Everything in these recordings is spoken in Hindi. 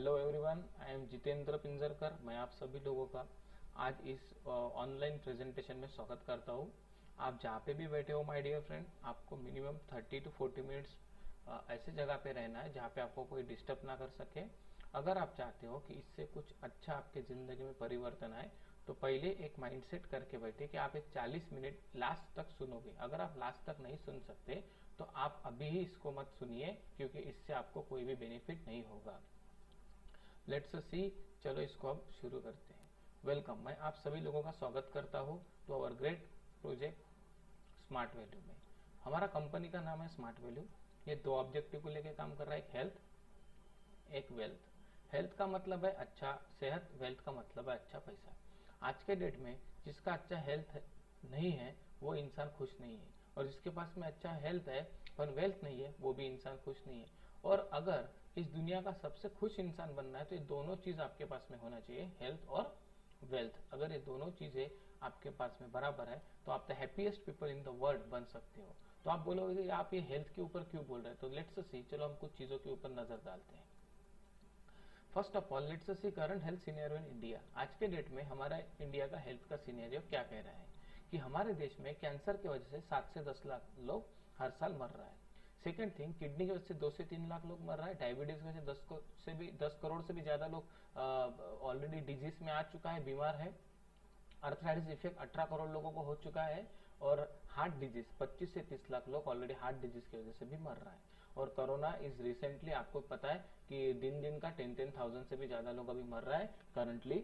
Hello everyone, I am Jitendra Pinjarkar. मैं आप सभी लोगों का आज इस ऑनलाइन प्रेजेंटेशन में स्वागत करता हूँ। आप जहाँ पे भी बैठे हो माय डियर फ्रेंड, आपको मिनिमम 30 to 40 मिनट्स ऐसे जगह पे रहना है जहाँ पे आपको कोई डिस्टर्ब ना कर सके। अगर आप चाहते हो कि इससे कुछ अच्छा आपके ज़िंदगी में परिवर्तन आए तो पहले एक माइंडसेट करके बैठे कि आप एक 40 मिनट लास्ट तक सुनोगे। अगर आप लास्ट तक नहीं सुन सकते तो आप अभी ही इसको मत सुनिए, क्योंकि इससे आपको कोई भी बेनिफिट नहीं होगा। लेट्स सी, चलो इसको अब शुरू करते हैं। वेलकम, मैं आप सभी लोगों का स्वागत करता हूँ to our great project smart value में। हमारा कंपनी का नाम है स्मार्ट वैल्यू। ये दो ऑब्जेक्टिव को लेकर काम कर रहा है, एक हेल्थ, एक वेल्थ। हेल्थ का मतलब है अच्छा सेहत, वेल्थ का मतलब है अच्छा पैसा। आज के डेट में जिसका अच्छा हेल्थ नहीं है वो इंसान खुश नहीं है, और जिसके पास में अच्छा हेल्थ है पर वेल्थ नहीं है वो भी इंसान खुश नहीं है। और अगर इस दुनिया का सबसे खुश इंसान बनना है तो ये दोनों चीज आपके पास में होना चाहिए, हेल्थ और वेल्थ। अगर ये दोनों चीजें आपके पास में बराबर है तो आप the happiest people in the world बन सकते हो। तो आप बोलोगे कि आप ये हेल्थ के ऊपर क्यों बोल रहे हैं, तो लेट्स सी, चलो हम कुछ चीजों के ऊपर नजर डालते हैं। First of all let's see current health scenario in India. आज के डेट में हमारा इंडिया का हेल्थ का सिनेरियो क्या कह रहा है कि हमारे देश में कैंसर की वजह से 7 से 10 लाख लोग हर साल मर रहा है। सेकेंड थिंग, किडनी की वजह से 2 से 3 लाख लोग मर रहा है। डायबिटीज की वजह से 10 करोड़ से भी ज्यादा लोग ऑलरेडी डिजीज में आ चुका है, बीमार है। अर्थराइटिस इफेक्ट 18 करोड़ लोगों को हो चुका है। और हार्ट डिजीज 25 से 30 लाख लोग ऑलरेडी हार्ट डिजीज की वजह से भी मर रहा है। और कोरोना इज रिसेंटली, आपको पता है कि दिन दिन का 10,000 से भी ज्यादा लोग अभी मर रहा है करंटली,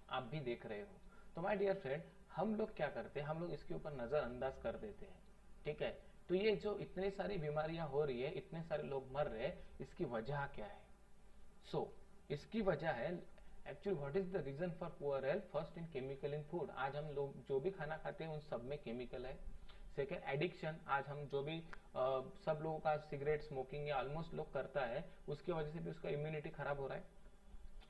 आप भी देख रहे हो। तो माय डियर फ्रेंड, हम लोग क्या करते हैं, हम लोग इसके ऊपर नजरअंदाज कर देते हैं। ठीक है, तो ये जो इतनी सारी बीमारियां हो रही है, इतने सारे लोग मर रहे हैं, इसकी वजह क्या है? इसकी वजह है actually what is the reason for poor health. First, in chemical in food. आज हम लोग जो भी खाना खाते हैं उन सब में केमिकल है। Second, addiction. आज हम जो भी सब लोगों का सिगरेट स्मोकिंग या ऑलमोस्ट लोग करता है, उसकी वजह से भी उसका इम्यूनिटी खराब हो रहा है।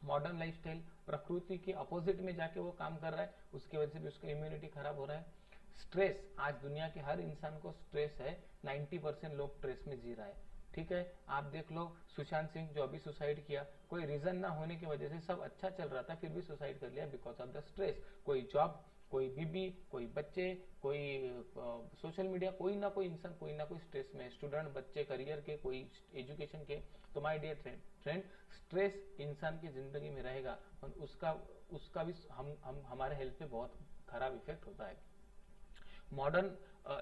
मॉडर्न लाइफस्टाइल, प्रकृति के अपोजिट में जाके वो काम कर रहा है, उसकी वजह से भी उसका इम्यूनिटी खराब हो रहा है। स्ट्रेस, आज दुनिया के हर इंसान को स्ट्रेस है। 90% लोग स्ट्रेस में जी रहा है। ठीक है, आप देख लो सुशांत सिंह जो अभी सुसाइड किया, कोई रीजन ना होने की वजह से, सब अच्छा चल रहा था फिर भी सुसाइड कर लिया बिकॉज ऑफ द स्ट्रेस। कोई जॉब, कोई बीबी, कोई बच्चे, कोई सोशल मीडिया, कोई ना कोई इंसान कोई ना कोई स्ट्रेस में, स्टूडेंट, बच्चे करियर के, कोई एजुकेशन के। तो माय डियर फ्रेंड, स्ट्रेस इंसान की जिंदगी में रहेगा और उसका उसका भी हम हमारे हेल्थ पे बहुत खराब इफेक्ट होता है। Modern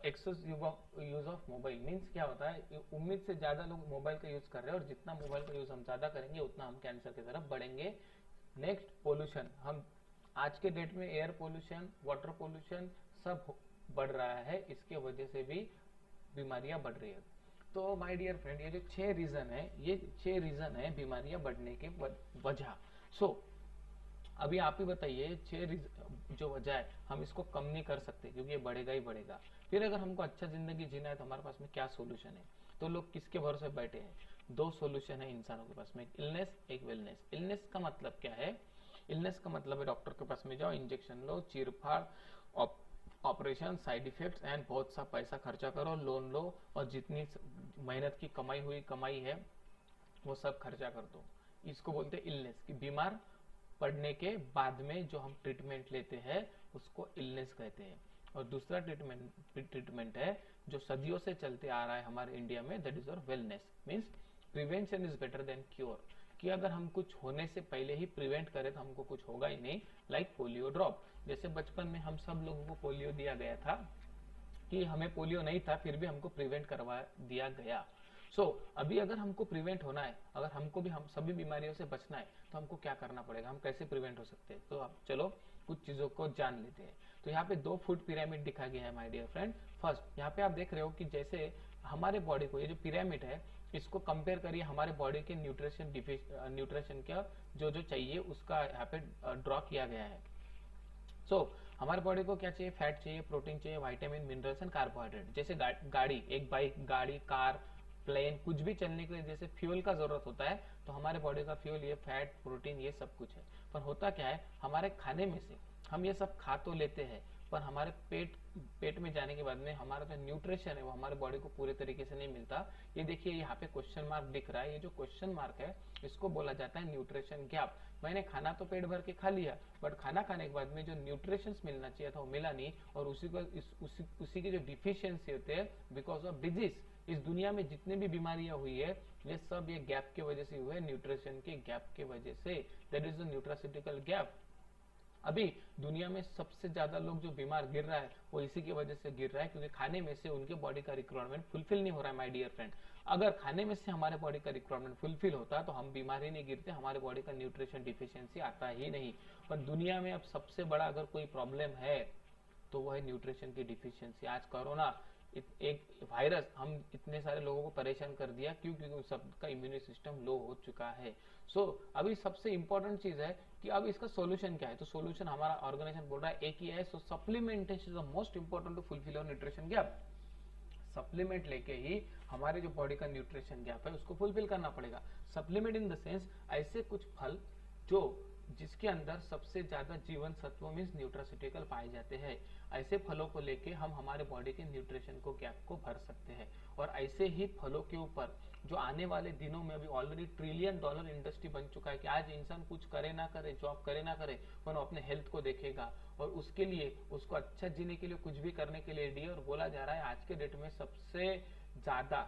excess use of mobile means क्या होता है, उम्मीद से ज्यादा लोग मोबाइल का यूज कर रहे हैं, और जितना मोबाइल का यूज हम ज्यादा करेंगे उतना हम कैंसर की तरफ बढ़ेंगे। Next, pollution. हम आज के डेट में एयर पोल्यूशन, वाटर पोल्यूशन सब बढ़ रहा है, इसके वजह से भी बीमारियां बढ़ रही है। तो माय डियर फ्रेंड, ये जो 6 रीजन है, ये 6 रीजन है बीमारियां बढ़ने के वजह। सो अभी आप ही बताइए, 6 जो वजह है हम इसको कम नहीं कर सकते क्योंकि ये बढ़ेगा ही बढ़ेगा। फिर अगर हमको अच्छा जिंदगी जीना है तो हमारे पास में क्या सोल्यूशन है? तो लोग किसके भरोसे बैठे हैं? 2 सोल्यूशन है इंसानों के पास में, एक इलनेस, एक वेलनेस। इलनेस का मतलब क्या है? इलनेस का मतलब है डॉक्टर के पास में जाओ, इंजेक्शन लो, चीरफाड़, ऑपरेशन, साइड इफेक्ट्स एंड बहुत सा पैसा खर्चा करो, लोन लो, और जितनी मेहनत की कमाई हुई कमाई है वो सब खर्चा कर दो। इसको बोलते हैं इलनेस, कि बीमार पड़ने के बाद में जो हम ट्रीटमेंट लेते हैं उसको इलनेस कहते हैं। और दूसरा ट्रीटमेंट है जो सदियों से चलते आ रहा है हमारे इंडिया में, दैट इज और wellness. Means prevention is better than cure, कि अगर हम कुछ होने से पहले ही प्रिवेंट करें तो हमको कुछ होगा ही नहीं। लाइक पोलियो ड्रॉप, जैसे बचपन में हम सब लोगों को पोलियो दिया गया था, कि हमें पोलियो नहीं था फिर भी हमको प्रिवेंट करवा दिया गया। अभी अगर हमको प्रिवेंट होना है, अगर हमको भी हम सभी बीमारियों से बचना है तो हमको क्या करना पड़ेगा, हम कैसे प्रिवेंट हो सकते हैं? तो अब चलो कुछ चीजों को जान लेते हैं। तो यहाँ पे 2 फूड पिरामिड दिखा गया है माय डियर फ्रेंड। फर्स्ट, यहाँ पे आप देख रहे हो कि जैसे हमारे बॉडी को, ये जो पिरामिड है इसको कंपेयर करिए हमारे बॉडी के न्यूट्रिशन का जो जो चाहिए उसका यहाँ पे ड्रॉ किया गया है। हमारे बॉडी को क्या चाहिए? फैट चाहिए, प्रोटीन चाहिए, विटामिन, मिनरल्स एंड कार्बोहाइड्रेट। जैसे गाड़ी, एक बाइक, गाड़ी, कार, प्लेन, कुछ भी चलने के लिए जैसे फ्यूल का जरूरत होता है, तो हमारे बॉडी का फ्यूल ये फैट, प्रोटीन, ये सब कुछ है। पर होता क्या है, हमारे खाने में से हम ये सब खा तो लेते हैं पर हमारे पेट में जाने के बाद में हमारा जो न्यूट्रिशन है वो हमारे बॉडी को पूरे तरीके से नहीं मिलता। ये देखिए यहाँ पे क्वेश्चन मार्क दिख रहा है, ये जो क्वेश्चन मार्क है इसको बोला जाता है न्यूट्रिशन गैप। मैंने खाना तो पेट भर के खा लिया, बट खाना खाने के बाद में जो न्यूट्रिशन मिलना चाहिए था वो मिला नहीं, और उसी के जो डिफिशियंसी होते हैं बिकॉज ऑफ डिजीज। इस दुनिया में जितने भी बीमारियां हुई है ये सब ये गैप के वजह से हुए, न्यूट्रिशन के गैप के वजह से। That is the nutraceutical gap. अभी दुनिया में सबसे ज्यादा लोग जो बीमार गिर रहा है वो इसी की वजह से गिर रहा है, क्योंकि खाने में से उनके बॉडी का रिक्वायरमेंट फुलफिल नहीं हो रहा है माय डियर फ्रेंड। अगर खाने में से हमारे बॉडी का रिक्वायरमेंट फुलफिल होता तो हम बीमार ही नहीं गिरते, हमारे बॉडी का न्यूट्रिशन डिफिशियंसी आता ही नहीं। पर दुनिया में अब सबसे बड़ा अगर कोई प्रॉब्लम है तो वो है न्यूट्रिशन की डिफिशियंसी। आज कोरोना एक वायरस हम इतने सारे लोगों को परेशान कर दिया, क्यों? क्योंकि सबका इम्यून सिस्टम लो हो चुका है। अभी सबसे इंपॉर्टेंट चीज है कि अब इसका सॉल्यूशन क्या है। तो सॉल्यूशन हमारा ऑर्गेनाइजेशन बोल रहा है एक ही है, supplementation is the most important to fulfil our nutrition gap. Supplement लेके ही हमारे जो बॉडी का न्यूट्रिशन गैप है उसको फुलफिल करना पड़ेगा। सप्लीमेंट इन द सेंस ऐसे कुछ फल जो जिसके अंदर सबसे ज्यादा जीवन सत्व मीन्स न्यूट्रास्यूटिकल पाए जाते हैं, ऐसे फलों को लेके हम हमारे बॉडी के न्यूट्रिशन को गैप को भर सकते हैं। और ऐसे ही फलों के ऊपर जो आने वाले दिनों में अभी ऑलरेडी $1 ट्रिलियन इंडस्ट्री बन चुका है कि आज इंसान कुछ करे ना करे, जॉब करे ना करे, पर वो अपने हेल्थ को देखेगा और उसके लिए उसको अच्छा जीने के लिए कुछ भी करने के लिए रेडी। और बोला जा रहा है आज के डेट में सबसे ज्यादा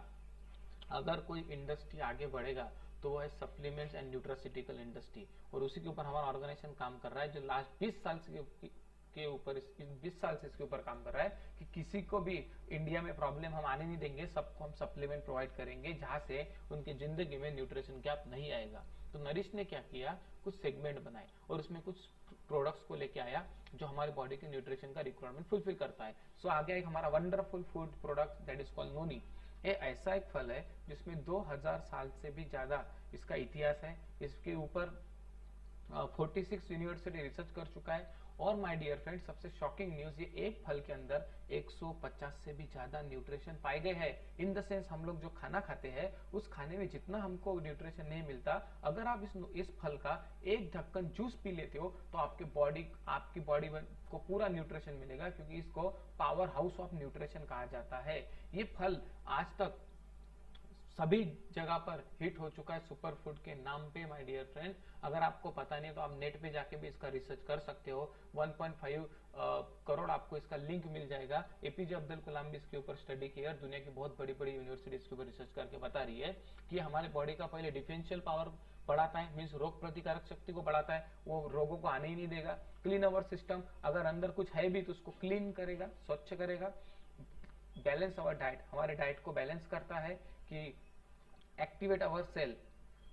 अगर कोई इंडस्ट्री आगे बढ़ेगा तो वो है सप्लीमेंट्स एंड न्यूट्रास्यूटिकल इंडस्ट्री, और उसी के ऊपर हमारा ऑर्गेनाइजेशन काम कर रहा है, जो लास्ट 20 साल के ऊपर 20 साल से इसके ऊपर काम कर रहा है कि किसी को भी इंडिया में प्रॉब्लम हम आने नहीं देंगे, सबको हम सप्लीमेंट प्रोवाइड करेंगे जहां से उनकी जिंदगी में न्यूट्रिशन गैप नहीं आएगा। तो नरिश ने क्या किया, कुछ सेगमेंट बनाए और उसमें कुछ प्रोडक्ट्स को लेके आया जो हमारे बॉडी के न्यूट्रिशन का रिक्वायरमेंट फुलफिल करता है। आगे एक हमारा wonderful food product that is called noni. ये ऐसा एक फल है जिसमें 2000 साल से भी ज्यादा इसका इतिहास है। इसके ऊपर 46 यूनिवर्सिटी रिसर्च कर चुका है। और माय डियर फ्रेंड सबसे शॉकिंग न्यूज, ये एक फल के अंदर 150 से भी ज्यादा न्यूट्रिशन पाए गए हैं। इन द सेंस हम लोग जो खाना खाते हैं उस खाने में जितना हमको न्यूट्रिशन नहीं मिलता, अगर आप इस फल का एक ढक्कन जूस पी लेते हो तो आपकी बॉडी को पूरा न्यूट्रिशन मिलेगा, क्योंकि इसको पावर हाउस ऑफ न्यूट्रिशन कहा जाता है। ये फल आज तक सभी जगह पर हिट हो चुका है सुपर फूड के नाम पे माय डियर फ्रेंड। अगर आपको पता नहीं तो आप नेट पे जाके भी इसका रिसर्च कर सकते हो। 1.5 करोड़ आपको इसका लिंक मिल जाएगा। एपीजे अब्दुल कलाम भी इसके ऊपर स्टडी किया, दुनिया की बहुत बड़ी बड़ी यूनिवर्सिटी इसके ऊपर रिसर्च करके बता रही है कि हमारे बॉडी का पहले डिफेंशियल पावर बढ़ाता है, मीन्स रोग प्रतिकारक शक्ति को बढ़ाता है, वो रोगों को आने ही नहीं देगा। क्लीन अवर सिस्टम, अगर अंदर कुछ है भी तो उसको क्लीन करेगा, स्वच्छ करेगा। बैलेंस अवर डाइट, हमारे डाइट को बैलेंस करता है कि एक्टिवेट अवर सेल,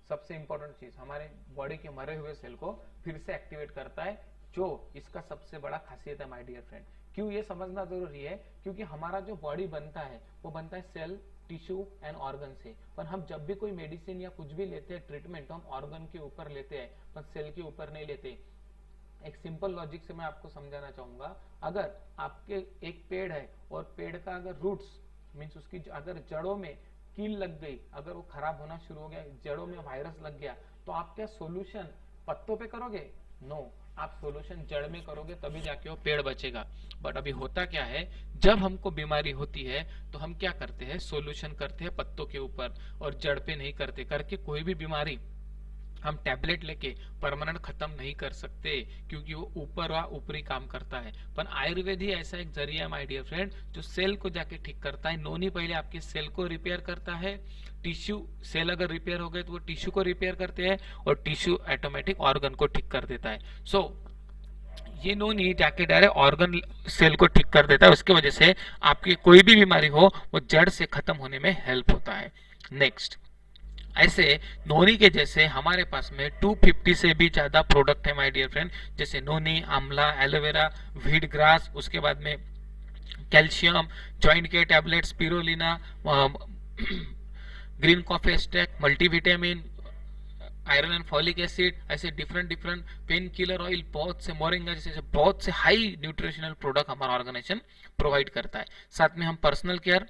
सबसे इंपॉर्टेंट चीज हमारे बॉडी के मरे हुए सेल को फिर से एक्टिवेट करता है, जो इसका सबसे बड़ा खासियत है माय डियर फ्रेंड। क्यों ये समझना जरूरी है, क्योंकि हमारा जो बॉडी बनता है वो बनता है सेल, टिश्यू एंड ऑर्गन से। पर हम जब भी कोई मेडिसिन या कुछ भी लेते हैं ट्रीटमेंट, तो हम ऑर्गन के ऊपर लेते हैं पर सेल के ऊपर नहीं लेते। एक सिंपल लॉजिक से मैं आपको समझाना चाहूंगा, अगर आपके एक पेड़ है और पेड़ का अगर रूट्स मीन्स उसकी अगर जड़ों में कील लग गई, अगर वो खराब होना शुरू हो गया, जड़ों में वायरस लग गया, तो आप क्या सोल्यूशन पत्तों पे करोगे? नो, आप सोल्यूशन जड़ में करोगे, तभी जाके वो पेड़ बचेगा। बट अभी होता क्या है, जब हमको बीमारी होती है तो हम क्या करते हैं, सोल्यूशन करते हैं पत्तों के ऊपर और जड़ पे नहीं करते। करके कोई भी बीमारी हम टैबलेट लेके परमानेंट खत्म नहीं कर सकते, क्योंकि वो ऊपरी काम करता है। पर आयुर्वेद ही ऐसा एक जरिया है माय डियर फ्रेंड, जो सेल को जाके ठीक करता है। नोनी पहले आपके सेल को रिपेयर करता है, टिश्यू सेल अगर रिपेयर हो गए तो वो टिश्यू को रिपेयर करते हैं और टिश्यू ऑटोमेटिक ऑर्गन को ठीक कर देता है। ये नोनी जाके डायरेक्ट ऑर्गन सेल को ठीक कर देता है, उसकी वजह से आपकी कोई भी बीमारी हो वो जड़ से खत्म होने में हेल्प होता है। नेक्स्ट, ऐसे नोनी के जैसे हमारे पास में 250 से भी ज्यादा प्रोडक्ट है माय डियर फ्रेंड, जैसे नोनी, आंवला, एलोवेरा, व्हीट ग्रास, उसके बाद में कैल्शियम, जॉइंट के tablet, spirulina, green coffee extract, multivitamin, iron and folic acid, ऐसे डिफरेंट पेन किलर ऑयल, बहुत से मोरिंगा जैसे बहुत से हाई न्यूट्रिशनल प्रोडक्ट हमारा ऑर्गेनाइजेशन प्रोवाइड करता है। साथ में हम पर्सनल केयर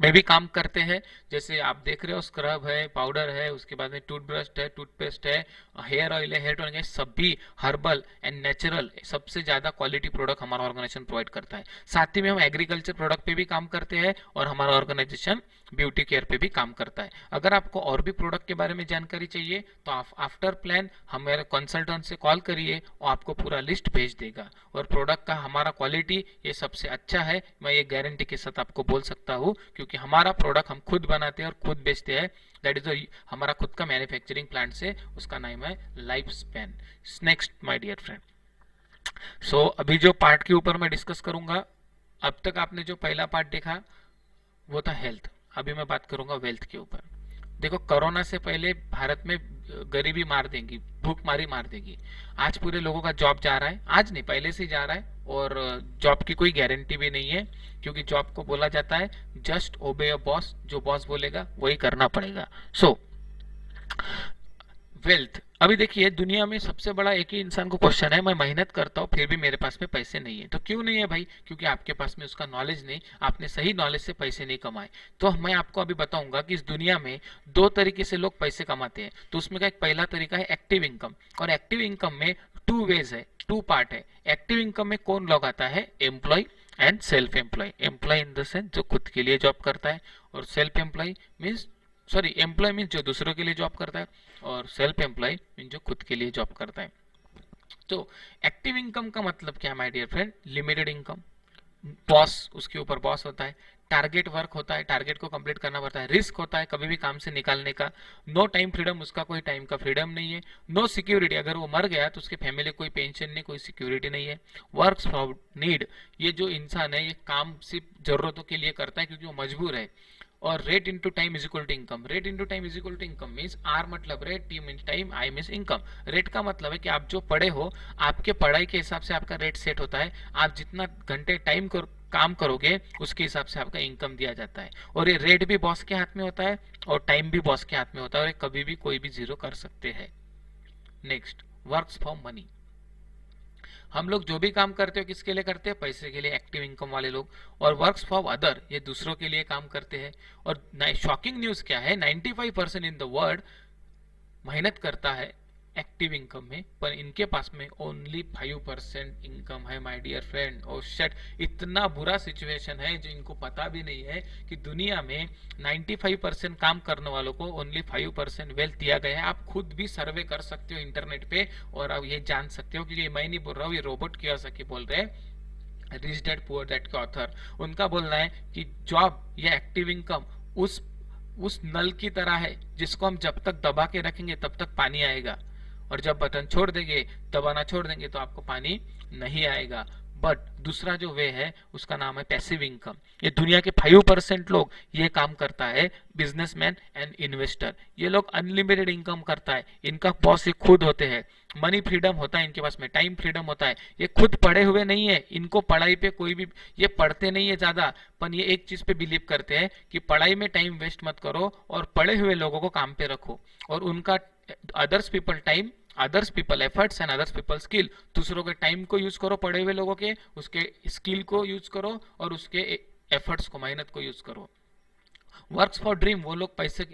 में भी काम करते हैं। जैसे आप देख रहे हो स्क्रब है, पाउडर है, उसके बाद में टूथब्रश है, टूथपेस्ट है, हेयर ऑयल है, हेयर टॉनिक है, सभी हर्बल एंड नेचुरल सबसे ज्यादा क्वालिटी प्रोडक्ट हमारा ऑर्गेनाइजेशन प्रोवाइड करता है। साथ ही में हम एग्रीकल्चर प्रोडक्ट पे भी काम करते हैं और हमारा ऑर्गेनाइजेशन ब्यूटी केयर पे भी काम करता है। अगर आपको और भी प्रोडक्ट के बारे में जानकारी चाहिए तो आप आफ्टर प्लान हमारे कंसल्टेंट से कॉल करिए और आपको पूरा लिस्ट भेज देगा। और प्रोडक्ट का हमारा क्वालिटी ये सबसे अच्छा है, मैं ये गारंटी के साथ आपको बोल सकता हूँ, क्योंकि हमारा प्रोडक्ट हम खुद बनाते हैं और खुद बेचते हैं। दैट इज हमारा खुद का मैन्युफैक्चरिंग प्लांट से, उसका नाम है life span. Next my dear friend, so अभी जो पार्ट के ऊपर मैं डिस्कस करूंगा, अब तक आपने जो पहला पार्ट देखा वो था हेल्थ। अभी मैं बात करूंगा वेल्थ के ऊपर। देखो, कोरोना से पहले भारत में गरीबी मार देगी, भूखमारी मार देगी। आज पूरे लोगों का जॉब जा रहा है, आज नहीं पहले से ही जा रहा है, और जॉब की कोई गारंटी भी नहीं है, क्योंकि जॉब को बोला जाता है जस्ट ओबे अ बॉस, जो बॉस बोलेगा वही करना पड़ेगा। सो वेल्थ, अभी देखिए दुनिया में सबसे बड़ा एक ही इंसान को क्वेश्चन है, मैं मेहनत करता हूँ फिर भी मेरे पास में पैसे नहीं है। तो क्यों नहीं है भाई? क्योंकि आपके पास में उसका नॉलेज नहीं, आपने सही नॉलेज से पैसे नहीं कमाए। तो मैं आपको अभी बताऊंगा कि इस दुनिया में दो तरीके से लोग पैसे कमाते हैं। तो उसमें का एक पहला तरीका है एक्टिव इनकम, और एक्टिव इनकम में टू वेज है, टू पार्ट है। एक्टिव इनकम में कौन लोग आता है? Employ and self employ. Employ in the sense जो खुद के लिए जॉब करता है, और self employ means employ means जो दूसरों के लिए जॉब करता है, और सेल्फ एम्प्लॉय मीन्स जो खुद के लिए जॉब करता है। तो एक्टिव इनकम का मतलब क्या my dear friend? Limited income, boss, उसके ऊपर बॉस होता है, टारगेट वर्क होता है, टारगेट को कंप्लीट करना पड़ता है, रिस्क होता है कभी भी काम से निकालने का, नो टाइम फ्रीडम, उसका कोई टाइम का फ्रीडम नहीं है, नो सिक्योरिटी, अगर वो मर गया तो उसके फैमिली कोई पेंशन नहीं, कोई सिक्योरिटी नहीं है, वर्क्स फॉर नीड, ये जो इंसान है ये काम सिर्फ जरूरतों के लिए करता है क्योंकि वो मजबूर है। और rate into time is equal to income. Rate into time is equal to income means r मतलब rate, t means time, i means income. Rate का मतलब है कि आप जो पढ़े हो, आपके पढ़ाई के हिसाब से आपका रेट सेट होता है। आप जितना घंटे टाइम को काम करोगे उसके हिसाब से आपका इनकम दिया जाता है। और ये रेट भी बॉस के हाथ में होता है और टाइम भी बॉस के हाथ में होता है, और कभी भी कोई भी जीरो कर सकते हैं। Next, works for money. हम लोग जो भी काम करते हो किसके लिए करते हैं? पैसे के लिए, एक्टिव इनकम वाले लोग। और वर्क्स फॉर अदर, ये दूसरों के लिए काम करते हैं। और शॉकिंग न्यूज क्या है? 95% इन द वर्ल्ड मेहनत करता है एक्टिव इनकम में, पर इनके पास में ओनली 5% इनकम है माय डियर फ्रेंड। और शेट, इतना बुरा सिचुएशन है जो इनको पता भी नहीं है कि दुनिया में 95% काम करने वालों को ओनली 5% वेल्थ दिया गया है। आप खुद भी सर्वे कर सकते हो इंटरनेट पे, और आप ये जान सकते हो, क्योंकि मैं नहीं बोल रहा हूँ, ये रोबोट कियोसाकी बोल रहे हैं, रिच डैड पुअर डैड के ऑथर। उनका बोलना है कि जॉब या एक्टिव इनकम उस नल की तरह है जिसको हम जब तक दबा के रखेंगे तब तक पानी आएगा, और जब बटन छोड़ देंगे, दबाना छोड़ देंगे, तो आपको पानी नहीं आएगा। बट दूसरा जो वे है उसका नाम है पैसिव इनकम। ये दुनिया के 5% लोग ये काम करता है, बिजनेसमैन एंड इन्वेस्टर। ये लोग अनलिमिटेड इनकम करता है, इनका बॉस ये खुद होते हैं, मनी फ्रीडम होता है इनके पास में, टाइम फ्रीडम होता है। ये खुद पढ़े हुए नहीं है, इनको पढ़ाई पे कोई भी, ये पढ़ते नहीं है ज्यादा, पर ये एक चीज पे बिलीव करते हैं कि पढ़ाई में टाइम वेस्ट मत करो और पढ़े हुए लोगों को काम पे रखो। और उनका others people time, others people efforts and others people skill, दूसरों के टाइम को यूज करो, पढ़े हुए लोगों के उसके स्किल को यूज करो, और उसके एफर्ट्स को, मेहनत को यूज करो। वर्क्स फॉर ड्रीम, वो लोग पैसे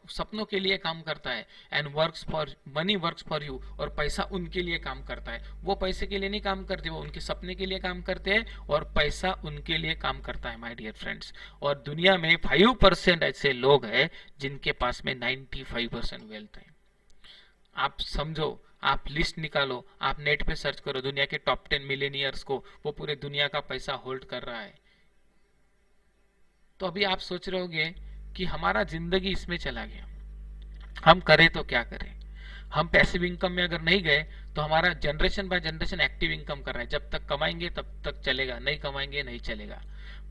सपनों के लिए काम करता है। And works for money, works for you, और पैसा उनके लिए काम करता है। वो पैसे के लिए नहीं काम करते, वो उनके सपने के लिए काम करते हैं, और पैसा उनके लिए काम करता है माय डियर फ्रेंड्स। और दुनिया में 5% ऐसे लोग हैं जिनके पास में 95% वेल्थ है। आप समझो, आप लिस्ट निकालो, आप नेट पे सर्च करो दुनिया के टॉप 10 मिलेनियर्स को, वो पूरे दुनिया का पैसा होल्ड कर रहा है। तो अभी आप सोच रहे होंगे कि हमारा जिंदगी इसमें चला गया, हम करें तो क्या करें? हम पैसिव इनकम में अगर नहीं गए तो हमारा generation by generation active income कर रहा है। जब तक कमाएंगे तब तक चलेगा, नहीं कमाएंगे नहीं चलेगा।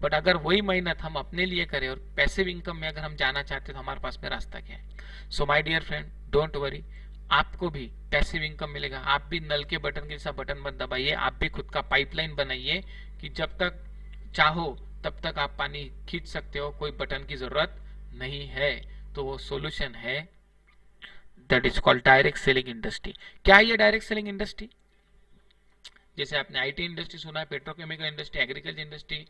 बट अगर वही मेहनत हम अपने लिए करें और पैसिव इनकम में अगर हम जाना चाहते तो हमारे पास में रास्ता क्या है? So my dear friend, don't worry, आपको भी पैसिव इनकम मिलेगा। आप भी नल के बटन के जैसा बटन मत दबाइए, आप भी खुद का पाइपलाइन बनाइए कि जब तक चाहो तब तक आप पानी खींच सकते हो, कोई बटन की जरूरत नहीं है। तो वो सॉल्यूशन है, that is called direct selling industry. क्या है ये डायरेक्ट सेलिंग इंडस्ट्री? जैसे आपने आईटी इंडस्ट्री सुना है, पेट्रोकेमिकल इंडस्ट्री, एग्रीकल्चर इंडस्ट्री,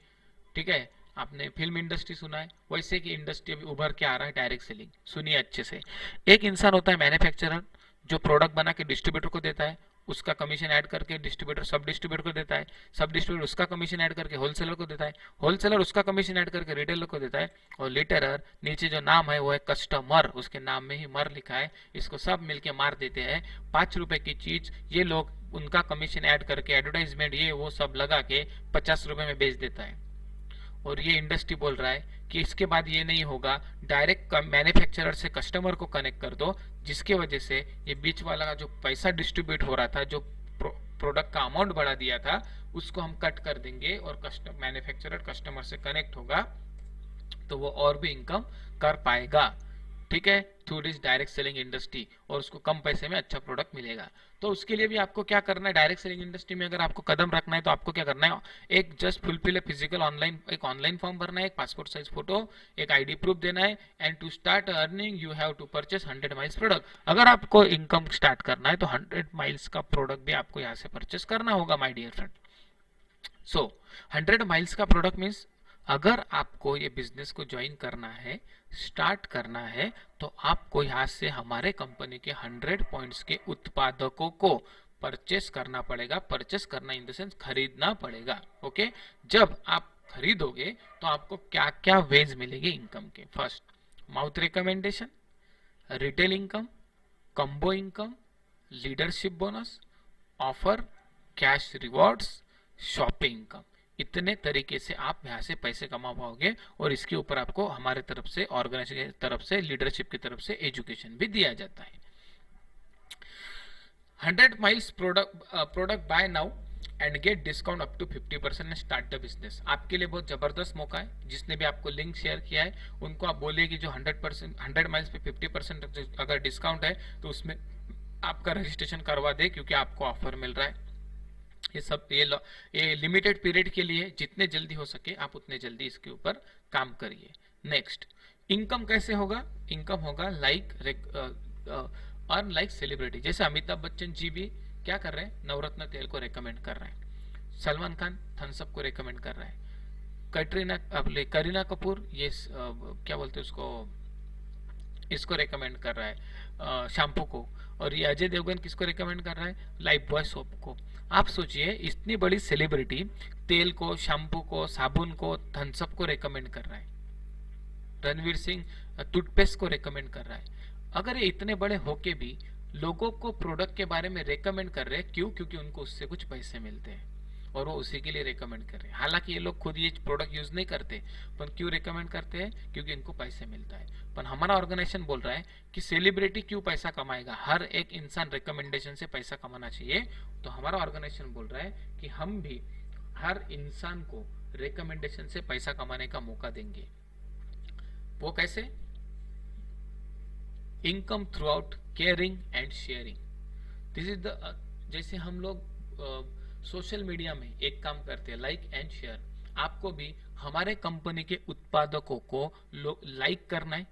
ठीक है, आपने फिल्म इंडस्ट्री सुना है, वैसे की इंडस्ट्री अभी उभर के आ रहा है डायरेक्ट सेलिंग। सुनिए अच्छे से। एक इंसान होता है मैन्युफैक्चरर, जो प्रोडक्ट बना के डिस्ट्रीब्यूटर को देता है, उसका कमीशन ऐड करके डिस्ट्रीब्यूटर सब डिस्ट्रीब्यूटर को देता है, सब डिस्ट्रीब्यूटर उसका कमीशन ऐड करके होलसेलर को देता है, होलसेलर उसका कमीशन ऐड करके रिटेलर को देता है, और लिटरर नीचे जो नाम है वो है कस्टमर, उसके नाम में ही मर लिखा है, इसको सब मिलके मार देते हैं। 5 रुपए की चीज ये लोग उनका कमीशन ऐड करके एडवर्टाइजमेंट ये वो सब लगा के 50 रुपए में बेच देता है। और ये इंडस्ट्री बोल रहा है कि इसके बाद ये नहीं होगा, डायरेक्ट मैन्युफैक्चरर से कस्टमर को कनेक्ट कर दो, जिसके वजह से ये बीच वाला का जो पैसा डिस्ट्रीब्यूट हो रहा था, जो प्रोडक्ट का अमाउंट बढ़ा दिया था, उसको हम कट कर देंगे और मैन्युफैक्चरर कस्टमर से कनेक्ट होगा, तो वो और भी इनकम कर पाएगा। ठीक है, through this direct selling industry, और उसको कम पैसे में अच्छा प्रोडक्ट मिलेगा। तो उसके लिए भी आपको क्या करना है, डायरेक्ट सेलिंग इंडस्ट्री में अगर आपको कदम रखना है तो आपको क्या करना है, एक जस्ट फुलफिल फिजिकल ऑनलाइन, एक ऑनलाइन फॉर्म भरना है, एक पासपोर्ट साइज फोटो, एक आईडी प्रूफ देना है, and to start earning you have to purchase 100 miles product. अगर आपको इनकम स्टार्ट करना है तो 100 माइल्स का प्रोडक्ट भी आपको यहाँ से परचेस करना होगा my dear friend. So 100 miles का प्रोडक्ट मीन्स अगर आपको ये बिजनेस को ज्वाइन करना है, स्टार्ट करना है, तो आपको यहाँ से हमारे कंपनी के 100 पॉइंट्स के उत्पादकों को परचेस करना पड़ेगा। परचेस करना इन द सेंस खरीदना पड़ेगा। ओके, जब आप खरीदोगे तो आपको क्या क्या वेज मिलेगी इनकम के। First, mouth recommendation, retail income, combo income, leadership bonus, offer, cash rewards, shopping income. इतने तरीके से आप यहाँ से पैसे कमा पाओगे, और इसके ऊपर आपको हमारे तरफ से, ऑर्गेनाइजेशन की तरफ से, लीडरशिप की तरफ से एजुकेशन भी दिया जाता है। 100 miles product buy now and get discount up to 50% and start the business. आपके लिए बहुत जबरदस्त मौका है। जिसने भी आपको लिंक शेयर किया है उनको आप बोलिए कि जो 100 माइल्स पे 50% अगर डिस्काउंट है तो उसमें आपका रजिस्ट्रेशन करवा दे, क्योंकि आपको ऑफर मिल रहा है। ये सब ये लिमिटेड पीरियड के लिए, जितने जल्दी हो सके आप उतने जल्दी इसके ऊपर काम करिए। नेक्स्ट, इनकम कैसे होगा? इनकम होगा लाइक अर्न लाइक सेलिब्रिटी। जैसे अमिताभ बच्चन जी भी क्या कर रहे हैं, नवरत्न तेल को रेकमेंड कर रहे हैं, सलमान खान थम्स अप को रेकमेंड कर रहा है, करीना कपूर ये क्या बोलते हैं उसको, इसको रेकमेंड कर रहा है शैम्पू को, और ये अजय देवगन किसको रेकमेंड कर रहा है, लाइफ बॉय सोप को। आप सोचिए, इतनी बड़ी सेलिब्रिटी तेल को, शैम्पू को, साबुन को, थम्स अप को रेकमेंड कर रहा है, रणवीर सिंह टूथपेस्ट को रेकमेंड कर रहा है। अगर ये इतने बड़े होके भी लोगों को प्रोडक्ट के बारे में रेकमेंड कर रहे हैं, क्यों? क्योंकि उनको उससे कुछ पैसे मिलते हैं और वो उसी के लिए रेकमेंड कर रहे हैं। हालांकि ये लोग खुद ये प्रोडक्ट यूज नहीं करते, पर क्यों रेकमेंड करते हैं? क्योंकि इनको पैसे मिलता है। पर हमारा ऑर्गेनाइजेशन बोल रहा है कि सेलिब्रिटी क्यों पैसा कमाएगा, हर एक इंसान रिकमेंडेशन से पैसा कमाना चाहिए। तो हमारा ऑर्गेनाइजेशन बोल रहा है कि हम भी हर इंसान को रिकमेंडेशन से पैसा कमाने का मौका देंगे। वो कैसे? Income through out caring and sharing. This is the, जैसे हम लोग सोशल मीडिया में एक काम करते हैं, लाइक एंड शेयर। आपको भी हमारे कंपनी के उत्पादकों को लाइक करना है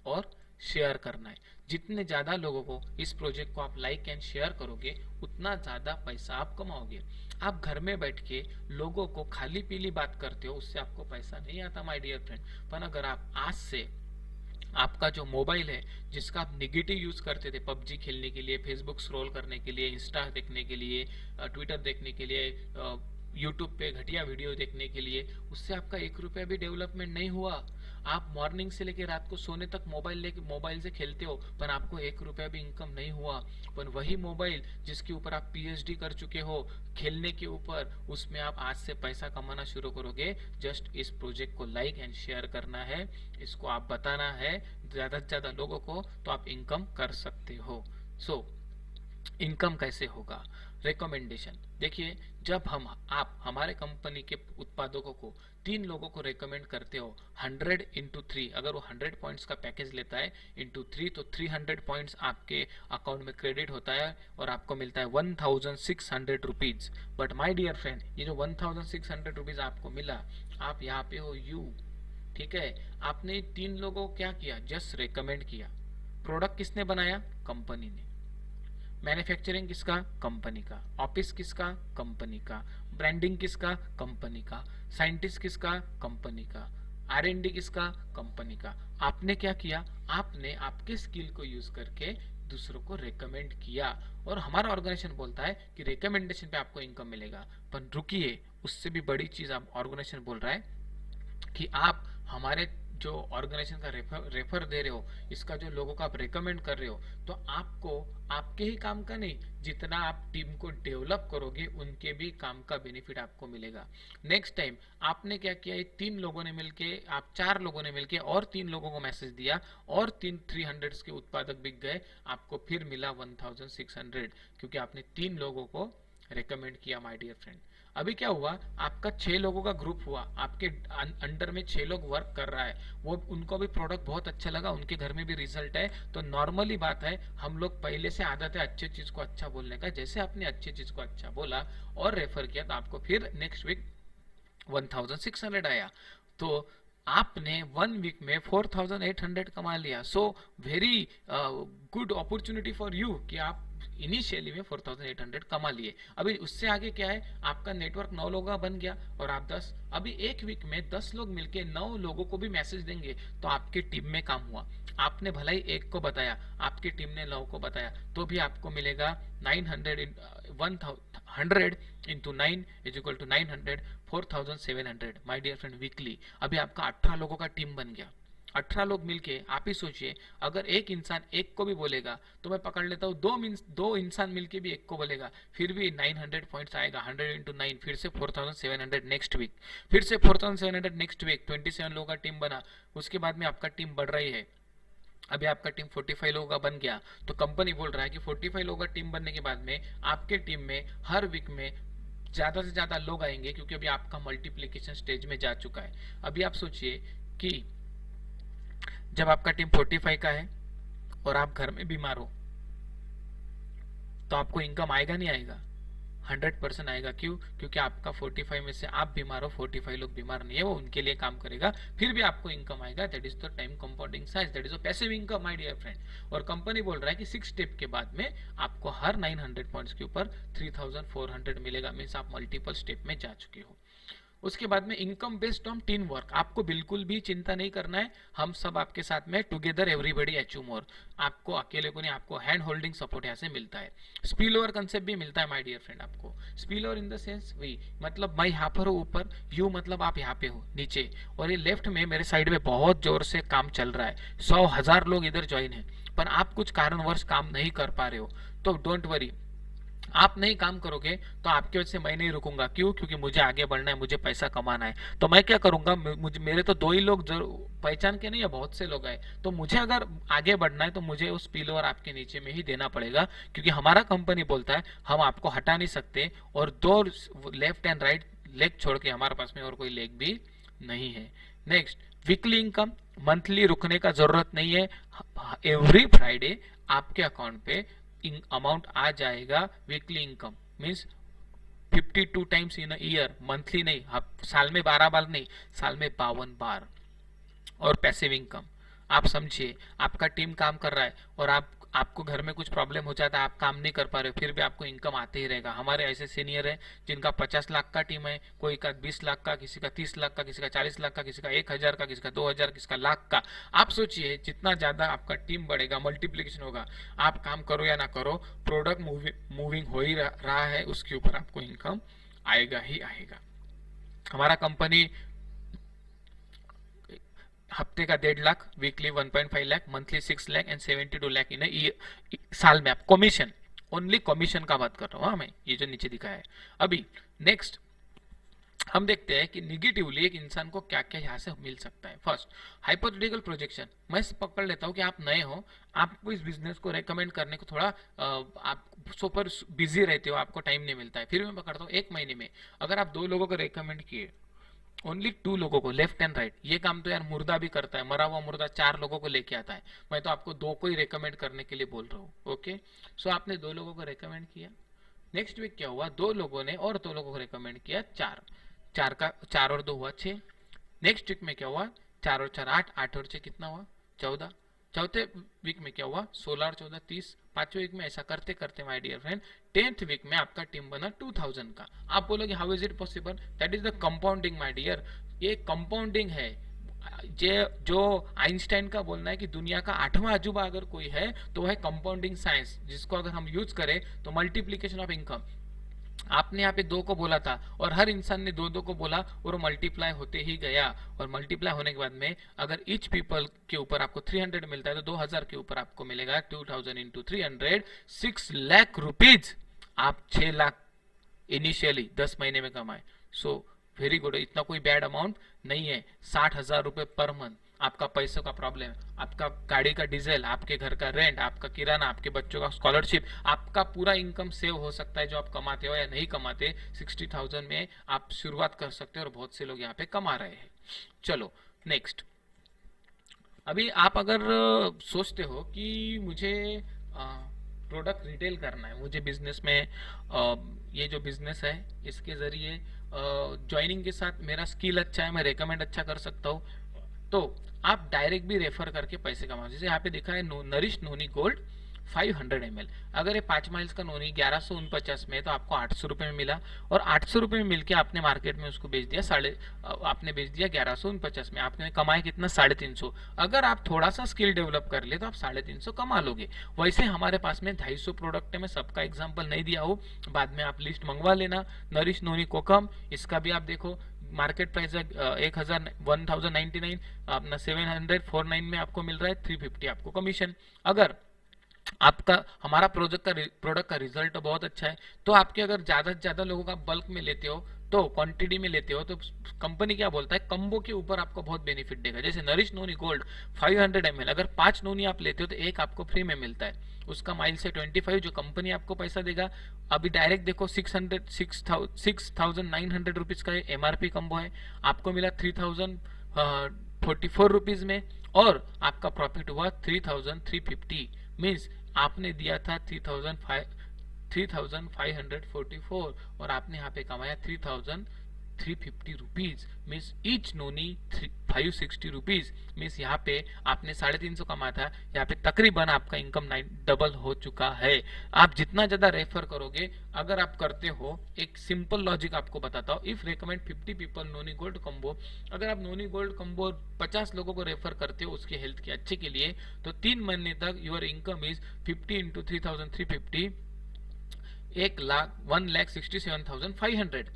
और शेयर करना है। जितने ज्यादा लोगों को इस प्रोजेक्ट को आप लाइक एंड शेयर करोगे, उतना ज्यादा पैसा आप कमाओगे। आप घर में बैठ के लोगों को खाली पीली बात करते हो, उससे आपको पैसा नहीं आता माय डियर फ्रेंड। पर अगर आप आज से आपका जो मोबाइल है, जिसका आप निगेटिव यूज करते थे पबजी खेलने के लिए, फेसबुक स्क्रॉल करने के लिए, इंस्टा देखने के लिए, ट्विटर देखने के लिए, यूट्यूब पे घटिया वीडियो देखने के लिए, उससे आपका 1 रुपया भी डेवलपमेंट नहीं हुआ। आप मॉर्निंग से लेकर रात को सोने तक मोबाइल से खेलते हो, पर आपको 1 रुपया भी इनकम नहीं हुआ। पर वही मोबाइल जिसके ऊपर आप पीएचडी कर चुके हो खेलने के ऊपर, उसमें आप आज से पैसा कमाना शुरू करोगे। जस्ट इस प्रोजेक्ट को लाइक एंड शेयर करना है, इसको आप बताना है ज्यादा से ज्यादा लोगों को, तो आप इनकम कर सकते हो। सो इनकम कैसे होगा? रिकमेंडेशन। देखिए, जब आप हमारे कंपनी के उत्पादकों को 3 लोगों को रेकमेंड करते हो, 100 इंटू 3, अगर वो 100 पॉइंट्स का पैकेज लेता है इंटू 3, तो 300 पॉइंट्स आपके अकाउंट में क्रेडिट होता है और आपको मिलता है 1600 rupees. But my dear friend, ये जो 1600 रुपीज आपको मिला, आप यहाँ पे हो यू, ठीक है? आपने 3 लोगों को क्या किया? जस्ट रेकमेंड किया। प्रोडक्ट किसने बनाया? कंपनी ने। मैन्युफैक्चरिंग किसका? कंपनी का। ऑफिस किसका? कंपनी का। ब्रांडिंग किसका? कंपनी का। साइंटिस्ट किसका? कंपनी का। R&D किसका? कंपनी का। आपने क्या किया? आपने आपके स्किल को यूज करके दूसरों को रेकमेंड किया, और हमारा ऑर्गेनाइजेशन बोलता है कि रेकमेंडेशन पे आपको इनकम मिलेगा। पर रुकिए, उससे भी बड़ी चीज आप ऑर्गेनाइजेशन बोल रहा है कि आप हमारे जो ऑर्गेनाइजेशन का रेफर दे रहे हो, इसका जो लोगों को आप रेकमेंड कर रहे हो, तो आपको आपके ही काम का नहीं, जितना आप टीम को डेवलप करोगे उनके भी काम का बेनिफिट आपको मिलेगा। नेक्स्ट टाइम आपने क्या किया, 3 लोगों ने मिलके, आप 4 लोगों ने मिलके और 3 लोगों को मैसेज दिया, और 300 के उत्पादक बिक गए, आपको फिर मिला 1600, क्योंकि आपने 3 लोगों को रेकमेंड किया माय डियर फ्रेंड। अभी क्या हुआ, आपका 6 लोगों का ग्रुप हुआ, आपके अंडर में 6 लोग वर्क कर रहा है, वो उनको भी प्रोडक्ट बहुत अच्छा लगा, उनके घर में भी रिजल्ट है। तो नॉर्मली बात है, हम लोग पहले से आदत है अच्छी चीज को अच्छा बोलने का। जैसे आपने अच्छी चीज को अच्छा बोला और रेफर किया, तो आपको फिर नेक्स्ट वीक 1600 आया। तो आपने 1 वीक में 4800 कमा लिया। So very good opportunity for you कि आप इनिशियली में 4800 कमा लिए। अभी उससे आगे क्या है, आपका नेटवर्क 9 लोगों का बन गया और आप 10, अभी 1 वीक में 10 लोग मिलके 9 लोगों को भी मैसेज देंगे, तो आपकी टीम में काम हुआ। आपने भला ही 1 को बताया, आपकी टीम ने 9 को बताया, तो भी आपको मिलेगा 100 into 9 is equal to 900, 4700 my dear friend weekly. अभी आपका 18 लोगों का टीम बन गया। 18 लोग मिलके, आप ही सोचिए, अगर एक इंसान 1 को भी बोलेगा, तो मैं पकड़ लेता हूँ 2 इंसान मिलके भी 1 को बोलेगा, फिर भी 900 पॉइंट्स आएगा। 100 इंटू 9, फिर से 4700 नेक्स्ट वीक, फिर से 4700 नेक्स्ट वीक। 27 लोगों का टीम बना, उसके बाद में आपका टीम बढ़ रही है, अभी आपका टीम 45 लोगों का बन गया। तो कंपनी बोल रहा है कि 45 लोगों का टीम बनने के बाद में आपके टीम में हर वीक में ज्यादा से ज्यादा लोग आएंगे, क्योंकि अभी आपका मल्टीप्लीकेशन स्टेज में जा चुका है। अभी आप सोचिए कि जब आपका टीम 45 का है और आप घर में बीमार हो, तो आपको इनकम आएगा नहीं आएगा? 100% आएगा। क्यों? क्योंकि आपका 45 में से आप बीमार हो, 45 लोग बीमार नहीं है, वो उनके लिए काम करेगा, फिर भी आपको इनकम आएगा। That is the time compounding size, that is a passive income my dear friend. और कंपनी बोल रहा है कि 6 स्टेप के बाद में आपको हर 900 पॉइंट्स के ऊपर 3400 मिलेगा, मीन्स आप मल्टीपल स्टेप में जा चुके हो। उसके बाद में income based on team work, आपको बिल्कुल भी चिंता नहीं करना है, हम सब आपके साथ में, टुगेदर एवरीबॉडी अचीव मोर। आपको अकेले को नहीं, आपको हैंड होल्डिंग सपोर्ट यहाँ से मिलता है। स्पिल ओवर कंसेप्ट भी मिलता है माय डियर फ्रेंड आपको। Spill over in the sense, we मतलब मैं यहाँ पर हूँ ऊपर, यू मतलब आप यहाँ पे हो नीचे, और ये लेफ्ट में मेरे साइड में बहुत जोर से काम चल रहा है, 100,000 लोग इधर ज्वाइन है, पर आप कुछ कारणवश काम नहीं कर पा रहे हो, तो डोंट वरी, आप नहीं काम करोगे तो आपकी वजह से मैं नहीं रुकूंगा। क्यों? क्योंकि मुझे आगे बढ़ना है, मुझे पैसा कमाना है। तो मैं क्या करूंगा, मुझे, मेरे तो 2 ही लोग पहचान के नहीं है, बहुत से लोग आए, तो मुझे अगर आगे बढ़ना है तो मुझे उस स्पिल ओवर आपके नीचे में ही देना पड़ेगा, क्योंकि हमारा कंपनी बोलता है हम आपको हटा नहीं सकते, और 2 लेफ्ट एंड राइट लेग छोड़ के हमारे पास में और कोई लेग भी नहीं है। नेक्स्ट, वीकली इनकम, मंथली रुकने का जरूरत नहीं है, एवरी फ्राइडे आपके अकाउंट पे अमाउंट आ जाएगा। Weekly income means 52 times in year, monthly नहीं, साल में 12 बार नहीं, साल में 52 बार। और पैसिव इनकम, आप समझिए, आपका टीम काम कर रहा है और आपको घर में कुछ प्रॉब्लम हो जाता है, आप काम नहीं कर पा रहे हो, फिर भी आपको इनकम आते ही रहेगा। हमारे ऐसे सीनियर है जिनका 50 लाख का टीम है, कोई का 20 लाख का, किसी का 30 लाख का, किसी का 40 लाख का, किसी का 1000 का, किसी का 2000, किसी का लाख का। आप सोचिए, जितना ज्यादा आपका टीम बढ़ेगा, मल्टीप्लीकेशन होगा, आप काम करो या ना करो, प्रोडक्ट मूविंग हो ही रहा है, उसके ऊपर आपको इनकम आएगा ही आएगा। हमारा कंपनी हफ्ते का 1.5 lakh, weekly 1.5 lakh, monthly 6 lakh and 72 lakh इन साल में। आप कमीशन, ओनली कमीशन का बात कर रहा हूँ मैं, ये जो नीचे दिखा है। अभी नेक्स्ट हम देखते हैं कि निगेटिवली एक इंसान को क्या क्या यहाँ से मिल सकता है। First, hypothetical projection. मैं पकड़ लेता हूँ कि आप नए हो, आपको इस बिजनेस को रेकमेंड करने को थोड़ा आप सुपर बिजी रहते हो, आपको टाइम नहीं मिलता है, फिर मैं पकड़ता हूँ 1 महीने में अगर आप 2 लोगों को रेकमेंड किए, ओनली 2 लोगों को, लेफ्ट एंड राइट, ये काम तो यार मुर्दा भी करता है, मरा हुआ मुर्दा 4 लोगों को लेके आता है, मैं तो आपको 2 को ही रेकमेंड करने के लिए बोल रहा हूँ। ओके, सो आपने 2 लोगों को रेकमेंड किया। नेक्स्ट वीक क्या हुआ, 2 लोगों ने और 2 लोगों को रेकमेंड किया, 4 और 2 हुआ 6। नेक्स्ट वीक में क्या हुआ, 4 और 4 8, 8 और 6 कितना हुआ, 14, चौथे वीक में क्या हुआ, 16 और 14 30, पांचवें वीक में ऐसा करते करते my dear friend 10th week में आपका टीम बना 2000 का। आप बोलोगे how is it possible, that is the compounding my dear, ये कंपाउंडिंग है। जो आइंस्टाइन का बोलना है कि दुनिया का 8वां अजूबा अगर कोई है तो वह है कंपाउंडिंग साइंस, जिसको अगर हम यूज करें तो मल्टीप्लीकेशन ऑफ इनकम। आपने यहाँ पे 2 को बोला था और हर इंसान ने 2 2 को बोला और मल्टीप्लाई होते ही गया, और मल्टीप्लाई होने के बाद में अगर ईच पीपल के ऊपर आपको 300 मिलता है तो 2000 के ऊपर आपको मिलेगा 2000 इंटू 300 6 लाख रुपीज। आप 6 लाख इनिशियली 10 महीने में कमाए। सो वेरी गुड, इतना कोई बैड अमाउंट नहीं है। 60,000 रुपए पर मंथ आपका पैसों का प्रॉब्लम, आपका गाड़ी का डीजल, आपके घर का रेंट, आपका किराना, आपके बच्चों का स्कॉलरशिप, आपका पूरा इनकम सेव हो सकता है जो आप कमाते हो या नहीं कमाते। 60,000 में आप शुरुआत कर सकते हो और बहुत से लोग यहाँ पे कमा रहे हैं। चलो नेक्स्ट, अभी आप अगर सोचते हो कि मुझे प्रोडक्ट रिटेल करना है, मुझे बिजनेस में ये जो बिजनेस है इसके जरिए ज्वाइनिंग के साथ मेरा स्किल अच्छा है, मैं रेकमेंड अच्छा कर सकता हूँ, तो आप डायरेक्ट भी रेफर करके पैसे कमाओ। जैसे यहाँ पे दिखा है नरिश नोनी गोल्ड 500 ml, अगर ये 5 माइल्स का नोनी 1149 में है तो आपको 800 रुपए में मिला, और 800 रुपए में मिलके आपने मार्केट में उसको बेच दिया आपने बेच दिया 1149 में, आपने कमाया कितना 350। अगर आप थोड़ा सा स्किल डेवलप कर ले तो आप 350 कमा लोगे। वैसे हमारे पास में 250 प्रोडक्ट है, मैं सबका एग्जाम्पल नहीं दिया हूँ, बाद में आप लिस्ट मंगवा लेना। नरिश नोनी कोकम, इसका भी आप देखो मार्केट प्राइस है 1099, अपना 749 में आपको मिल रहा है 350 आपको कमीशन। अगर आपका हमारा प्रोडक्ट का रिजल्ट बहुत अच्छा है तो आपके अगर ज्यादा से ज्यादा लोगों का बल्क में लेते हो तो क्वांटिटी में लेते हो तो कंपनी क्या बोलता है, कम्बो के ऊपर आपको बहुत बेनिफिट देगा। जैसे नरिश नोनी गोल्ड 500 ml, अगर 5 नोनी आप लेते हो तो एक आपको फ्री में मिलता है, उसका माइल से 25 जो कंपनी आपको पैसा देगा। अभी डायरेक्ट देखो 6,900 रुपीज का एमआरपी कम्बो है, आपको मिला 3,044 रुपीज में, और आपका प्रॉफिट हुआ 3,350, मीन्स आपने दिया था 3,544 और आपने यहाँ पे कमाया 3,350 रुपीज, मीन्स ईच नोनी 560 रुपीज, मीन्स यहाँ पे आपने 350 कमाया था, यहाँ पे तकरीबन आपका इनकम डबल हो चुका है। आप जितना ज्यादा रेफर करोगे, अगर आप करते हो, एक सिंपल लॉजिक आपको बताता हूँ, if recommend 50 people noni gold combo, अगर आप नोनी गोल्ड कम्बो 50 लोगों को रेफर करते हो उसके हेल्थ के अच्छे के लिए, तो 3 महीने तक your income is 50 into 3,350, 1,67,500,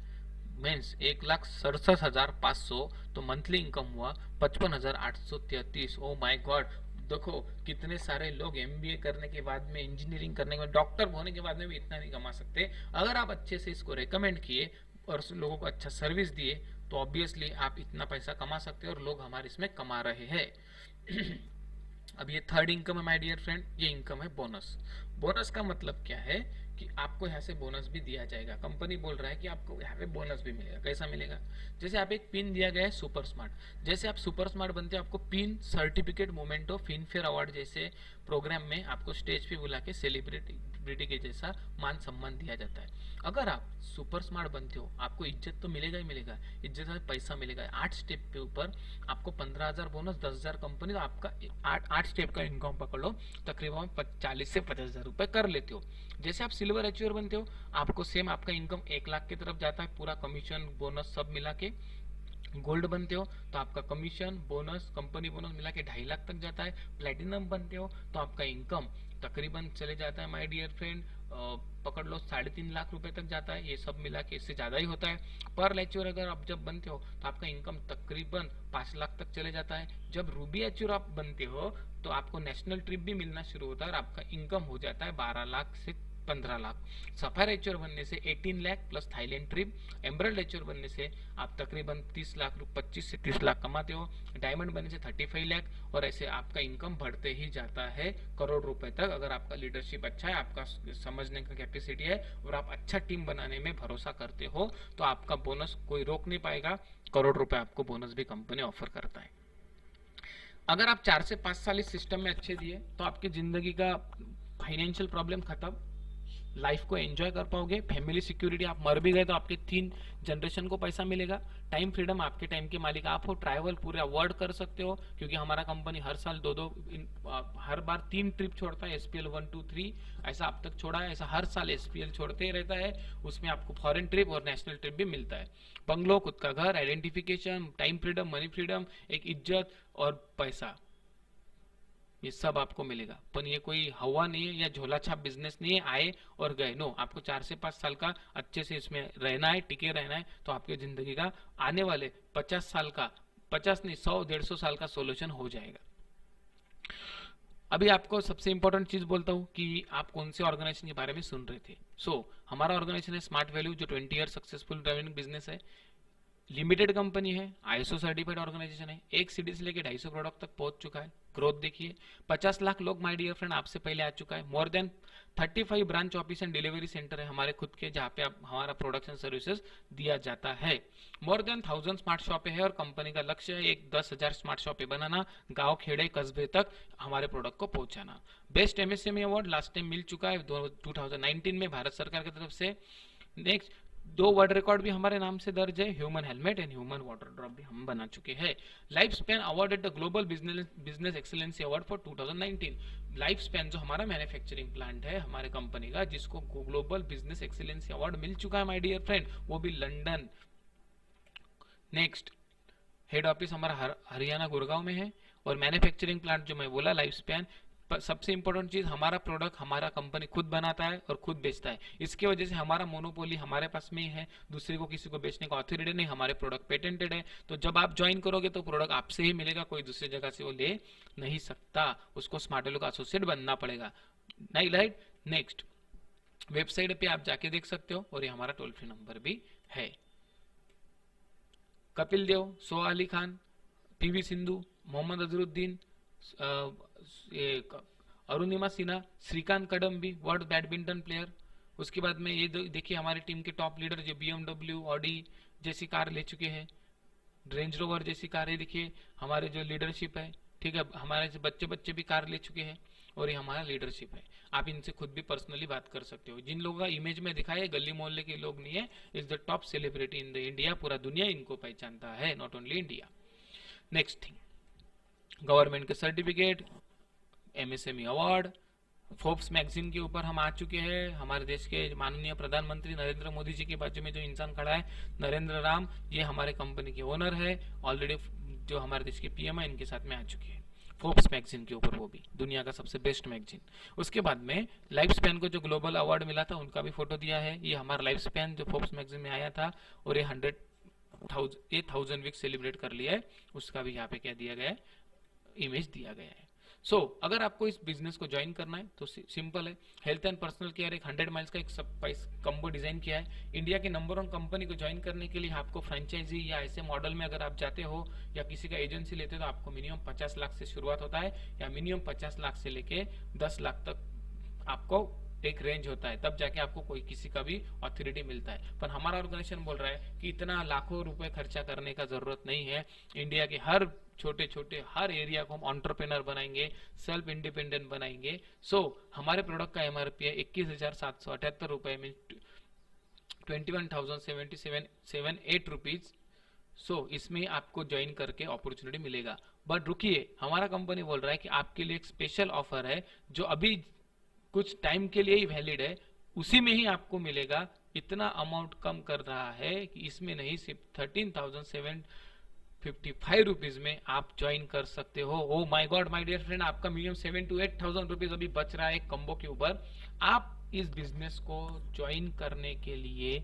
means 1,67,500, तो मंथली इनकम हुआ 55,833। ओ माय गॉड, देखो कितने सारे लोग एमबीए करने के बाद में, इंजीनियरिंग करने के बाद, डॉक्टर होने के बाद में भी इतना नहीं कमा सकते। अगर आप अच्छे से इसको रेकमेंड किए और लोगों को अच्छा सर्विस दिए तो ऑब्वियसली आप इतना पैसा कमा सकते हो, और लोग हमारे इसमें कमा रहे हैं। अब ये थर्ड इनकम है माय डियर फ्रेंड, ये इनकम है बोनस। बोनस का मतलब क्या है कि आपको यहाँ से बोनस भी दिया जाएगा, कंपनी बोल रहा है कि आपको यहाँ पे बोनस भी मिलेगा। कैसा मिलेगा, जैसे आप एक पिन दिया गया है सुपर स्मार्ट, जैसे आप सुपर स्मार्ट बनते हो आपको pin certificate memento film fair award जैसे प्रोग्राम में आपको स्टेज पे बुला के सेलिब्रिटी के जैसा मान सम्मान दिया जाता है। अगर आप सुपर स्मार्ट बनते हो आपको इज्जत तो मिलेगा ही मिलेगा, इज्जत में पैसा मिलेगा। 8 स्टेप के ऊपर आपको 15,000 बोनस, 10,000 कंपनी, तो आपका 8 स्टेप का इनकम पकड़ लो, तकरीबन 40 से 50,000 रुपए कर लेते हो। जैसे आप सिल्वर अचीवर बनते हो आपको सेम आपका इनकम 1 लाख की तरफ जाता है, पूरा कमीशन बोनस सब मिला के। गोल्ड बनते हो तो आपका कमीशन बोनस कंपनी बोनस मिला के 2.5 लाख तक जाता है। प्लेटिनम बनते हो तो आपका इनकम तकरीबन चले जाता है माय डियर फ्रेंड, पकड़ लो 3.5 लाख रुपए तक जाता है, ये सब मिला के इससे ज्यादा ही होता है। पर लेक्चर अगर आप जब बनते हो तो आपका इनकम तकरीबन 5 लाख तक चले जाता है। जब रूबी एचूर आप बनते हो तो आपको नेशनल ट्रिप भी मिलना शुरू होता है और आपका इनकम हो जाता है 12 लाख से 15 लाख। सफायर एचोर बनने से 18 lakh plus Thailand trip. Emerald एचोर बनने से आप तकरीबन 30 लाख 25 से 30 लाख कमाते हो। डायमंड बनने से 35 लाख, और ऐसे आपका इनकम बढ़ते ही जाता है करोड़ रुपए तक। अगर आपका लीडरशिप अच्छा है, आपका समझने का कैपेसिटी है और आप अच्छा टीम बनाने में भरोसा करते हो तो आपका बोनस कोई रोक नहीं पाएगा। करोड़ रुपए आपको बोनस भी कंपनी ऑफर करता है। अगर आप 4 से 5 साल इस सिस्टम में अच्छे दिए तो आपकी जिंदगी का फाइनेंशियल प्रॉब्लम खत्म, लाइफ को एंजॉय कर पाओगे, फैमिली सिक्योरिटी, आप मर भी गए तो आपके 3 जनरेशन को पैसा मिलेगा, टाइम फ्रीडम, आपके टाइम के मालिक आप हो, ट्रैवल पूरे अवॉइड कर सकते हो क्योंकि हमारा कंपनी हर साल हर बार 3 ट्रिप छोड़ता है, SPL 1 2 3 ऐसा अब तक छोड़ा है, ऐसा हर साल SPL छोड़ते ही रहता है। उसमें आपको फॉरेन ट्रिप और नेशनल ट्रिप भी मिलता है, बंगलो, खुद का घर, identification, time freedom, money freedom, एक इज्जत और पैसा, ये सब आपको मिलेगा। पर ये कोई हवा नहीं है या झोला छाप बिजनेस नहीं है आए और गए, नो, आपको 4 से 5 साल का अच्छे से इसमें रहना है, टिके रहना है, तो आपकी जिंदगी का आने वाले 50 साल का, 50 नहीं 100-150 साल का सोल्यूशन हो जाएगा। अभी आपको सबसे इंपॉर्टेंट चीज बोलता हूँ कि आप कौन से ऑर्गेनाइजेशन के बारे में सुन रहे थे। हमारा ऑर्गेनाइजेशन है स्मार्ट वैल्यू, जो 20 ईयर सक्सेसफुल ड्राइविंग बिजनेस है, लिमिटेड कंपनी है, ISO सर्टिफाइड ऑर्गेनाइजेशन है, एक सिटी से लेकर 250 प्रोडक्ट तक पहुंच चुका है। ग्रोथ देखिए, 50 लाख लोग माय डियर फ्रेंड आपसे पहले आ चुका है। More than 35 branch office and delivery centre है हमारे खुद के, जहां पे आप हमारा प्रोडक्शन सर्विसेज दिया जाता है। मोर देन 1000 स्मार्ट शॉपें है और कंपनी का लक्ष्य है एक 10,000 स्मार्ट शॉपें बनाना, गांव खेड़े कस्बे तक हमारे प्रोडक्ट को पहुंचाना। Best MSME award last time मिल चुका है 2019 में भारत सरकार की तरफ से। नेक्स्ट 2 वर्ल्ड रिकॉर्ड भी हमारे नाम से दर्ज है, human helmet and human water drop भी हम बना चुके हैं। Life span awarded the global business excellency award for 2019। Life span जो हमारा मैन्युफैक्चरिंग प्लांट है हमारे कंपनी का, जिसको ग्लोबल बिजनेस एक्सीलेंसी अवार्ड मिल चुका है माय डियर फ्रेंड, वो भी लंदन। नेक्स्ट, हेड ऑफिस हमारा हरियाणा गुड़गांव में है और मैन्युफैक्चरिंग प्लांट जो मैं बोला लाइफ स्पैन, सबसे इंपॉर्टेंट चीज, हमारा प्रोडक्ट हमारा कंपनी खुद बनाता है और खुद बेचता है। इसके वजह से हमारा मोनोपोली हमारे पास में ही है, दूसरे को किसी को बेचने का ऑथोरिटी नहीं, हमारे प्रोडक्ट पेटेंटेड है। तो जब आप ज्वाइन करोगे तो प्रोडक्ट आपसे ही मिलेगा, कोई दूसरी जगह से वो ले नहीं सकता, उसको स्मार्ट वैल्यू का एसोसिएट बनना पड़ेगा, नहीं राइट। नेक्स्ट, वेबसाइट पे आप जाके देख सकते हो और ये हमारा टोल फ्री नंबर भी है। Kapil Dev, Soha Ali Khan, PV Sindhu, Mohammad Azharuddin, Arunima Sinha, Srikanth Kidambi, world badminton player. उसके बाद में ये देखिए हमारी टीम के टॉप लीडर जो BMW, ऑडी जैसी कार ले चुके हैं, रेंज रोवर जैसी कार है, देखिए हमारे जो लीडरशिप है, ठीक है, हमारे बच्चे भी कार ले चुके हैं और ये हमारा लीडरशिप है। आप इनसे खुद भी पर्सनली बात कर सकते हो। जिन लोगों का इमेज में दिखाया है गली मोहल्ले के लोग नहीं है, is the top celebrity in the India, पूरा दुनिया इनको पहचानता है, not only India. Next thing, government के certificate, MSME award, Forbes magazine के ऊपर हम आ चुके हैं। हमारे देश के माननीय प्रधानमंत्री नरेंद्र मोदी जी के बाजू में जो इंसान खड़ा है, नरेंद्र राम, ये हमारे कंपनी के ओनर है, ऑलरेडी जो हमारे देश के PM है इनके साथ में आ चुके हैं फोर्ब्स मैगजीन के ऊपर, वो भी दुनिया का सबसे बेस्ट मैगजीन। उसके बाद में लाइफ स्पैन को जो ग्लोबल अवार्ड मिला था उनका भी फोटो दिया है, ये हमारा लाइफ स्पैन जो फोर्ब्स मैगजीन में आया था और ये 1000 वीक सेलिब्रेट कर लिया है, उसका भी यहाँ पे क्या दिया गया है, इमेज दिया गया है। अगर आपको इस बिजनेस को ज्वाइन करना है तो सिंपल है, हेल्थ एंड पर्सनल केयर एक 100 माइल्स का एक कम्बो डिजाइन किया है। इंडिया की नंबर 1 कंपनी को ज्वाइन करने के लिए आपको फ्रेंचाइजी या ऐसे मॉडल में अगर आप जाते हो या किसी का एजेंसी लेते हो तो आपको मिनिमम 50 लाख से शुरुआत होता है, या मिनिमम 50 लाख से लेके 10 लाख तक आपको एक रेंज होता है, तब जाके आपको कोई किसी का भी ऑथोरिटी मिलता है। पर हमारा ऑर्गेनाइजेशन बोल रहा है कि इतना लाखों रुपए खर्चा करने का जरूरत नहीं है, इंडिया के हर छोटे छोटे हर एरिया को हम एंटरप्रेन्योर बनाएंगे, सेल्फ इंडिपेंडेंट बनाएंगे। हमारे प्रोडक्ट का MRP है 21,778 रुपए में 21,078 रुपीज। इसमें आपको ज्वाइन करके अपॉर्चुनिटी मिलेगा। बट रुकिए, हमारा कंपनी बोल रहा है कि आपके लिए एक स्पेशल ऑफर है जो अभी कुछ टाइम के लिए ही वैलिड है, उसी में ही आपको मिलेगा। इतना अमाउंट कम कर रहा है कि इसमें नहीं, सिर्फ 13,755 रुपीज में आप ज्वाइन कर सकते हो। Oh my God my dear friend, आपका मिनिमम 7 to 8,000 रुपीज अभी बच रहा है कम्बो के ऊपर। आप इस बिजनेस को ज्वाइन करने के लिए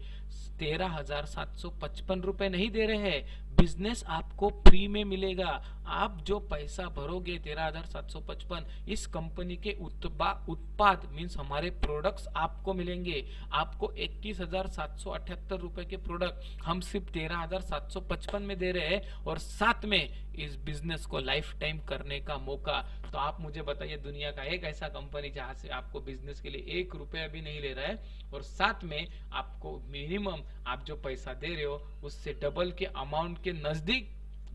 13,755 रुपए नहीं दे रहे हैं, बिजनेस आपको फ्री में मिलेगा। आप जो पैसा भरोगे 13,755, इस कंपनी के उत्पाद मींस हमारे प्रोडक्ट्स आपको मिलेंगे। आपको 21,778 रुपए के प्रोडक्ट हम सिर्फ 13,755 में दे रहे हैं और साथ में इस बिजनेस को लाइफ टाइम करने का मौका। तो आप मुझे बताइए, दुनिया का एक ऐसा कंपनी जहां से आपको बिजनेस के लिए 1 रुपया भी नहीं ले रहा है और साथ में आपको मिनिमम आप जो पैसा दे रहे हो उससे डबल के अमाउंट के नजदीक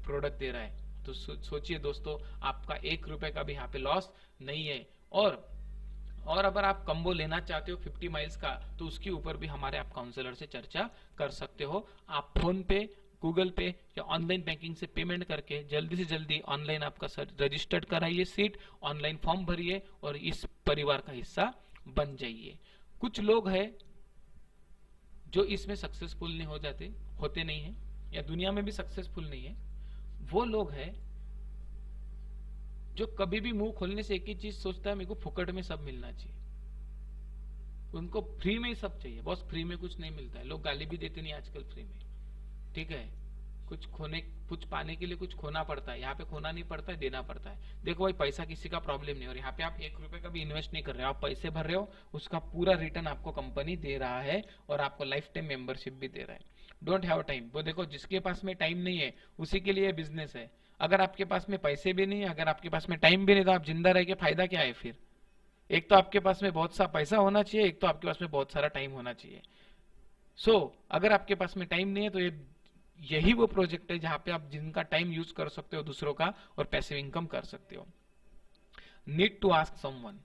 प्रोडक्ट दे रहा है। तो सोचिए दोस्तों, आपका 1 रुपए का भी यहाँ पे लॉस नहीं है। और और अगर आप कम्बो लेना चाहते हो 50 माइल्स का, तो उसके ऊपर भी हमारे आप काउंसलर से चर्चा कर सकते हो। आप फोन पे, गूगल पे या ऑनलाइन बैंकिंग से पेमेंट करके जल्दी से जल्दी ऑनलाइन आपका रजिस्टर्ड कराइए सीट, ऑनलाइन फॉर्म भरिए और इस परिवार का हिस्सा बन जाइए। कुछ लोग हैं जो इसमें सक्सेसफुल नहीं हो जाते, होते नहीं है, या दुनिया में भी सक्सेसफुल नहीं है। वो लोग हैं जो कभी भी मुंह खोलने से एक ही चीज सोचता है, मेरे को फुकट में सब मिलना चाहिए, उनको फ्री में ही सब चाहिए। बॉस फ्री में कुछ नहीं मिलता है, लोग गाली भी देते नहीं आजकल फ्री में, ठीक है। कुछ पाने के लिए कुछ खोना पड़ता है, यहाँ पे खोना नहीं पड़ता है, देना पड़ता है। देखो भाई, पैसा किसी का प्रॉब्लम नहीं, और यहाँ पे आप 1 रुपए का भी इन्वेस्ट नहीं कर रहे हो, आप पैसे भर रहे हो, उसका पूरा रिटर्न आपको कंपनी दे रहा है और आपको लाइफ टाइम मेंबरशिप भी दे रहा है। डोंट हैव टाइम, वो देखो जिसके पास में टाइम नहीं है उसी के लिए बिजनेस है। अगर आपके पास में पैसे भी नहीं है, अगर आपके पास में टाइम भी नहीं, तो आप जिंदा रह के फायदा क्या है फिर? एक तो आपके पास में बहुत सा पैसा होना चाहिए, एक तो आपके पास में बहुत सारा टाइम होना चाहिए। अगर आपके पास में टाइम नहीं है, तो यही वो प्रोजेक्ट है जहां पे आप जिनका टाइम यूज कर सकते हो दूसरों का, और पैसिव इनकम कर सकते हो। Need to ask someone.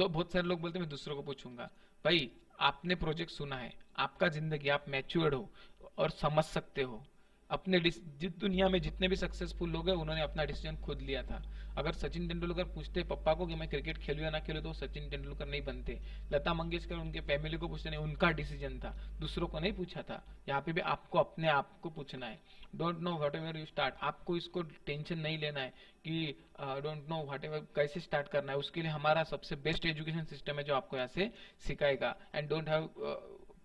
बहुत सारे लोग बोलते हैं मैं दूसरों को पूछूंगा। भाई, आपने प्रोजेक्ट सुना है, आपका जिंदगी, आप मैच्योर्ड हो और समझ सकते हो। अपने जिस दुनिया में जितने भी सक्सेसफुल लोग हैं, उन्होंने अपना डिसीजन खुद लिया था। अगर सचिन तेंदुलकर पूछते पापा को कि मैं क्रिकेट खेलूं या ना खेलूं, तो सचिन तेंदुलकर नहीं बनते। लता मंगेशकर उनके फैमिली को पूछते नहीं, उनका डिसीजन था, दूसरों को नहीं पूछा था। यहाँ पे भी आपको अपने आप को पूछना है। Don't know what ever you start, आपको इसको टेंशन नहीं लेना है कि डोंट नो व्हाट एवर कैसे स्टार्ट करना है। उसके लिए हमारा सबसे बेस्ट एजुकेशन सिस्टम है जो आपको यहाँ से सिखाएगा। And don't have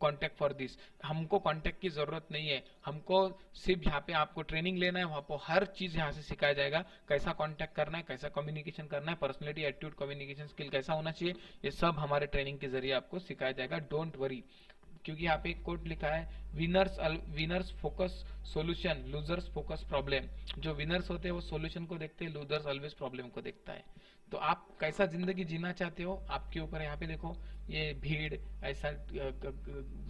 contact for this, हमको कॉन्टेक्ट की जरूरत नहीं है, हमको सिर्फ यहाँ पे आपको ट्रेनिंग लेना है, वहां पर हर चीज यहाँ से सिखाया जाएगा। कैसा कॉन्टेक्ट करना है, कैसा कम्युनिकेशन करना है, पर्सनैलिटी, एटीट्यूड, कम्युनिकेशन स्किल कैसा होना चाहिए, ये सब हमारे ट्रेनिंग के जरिए आपको सिखाया जाएगा। डोंट वरी, क्योंकि यहाँ पे एक कोट लिखा है, winners focus solution, losers focus problem. जो विनर्स होते हैं वो सोल्यूशन को देखते हैं, लूजर्स ऑलवेज प्रॉब्लम को देखता है। तो आप कैसा जिंदगी जीना चाहते हो, आपके ऊपर है। यहाँ पे देखो, ये भीड़, ऐसा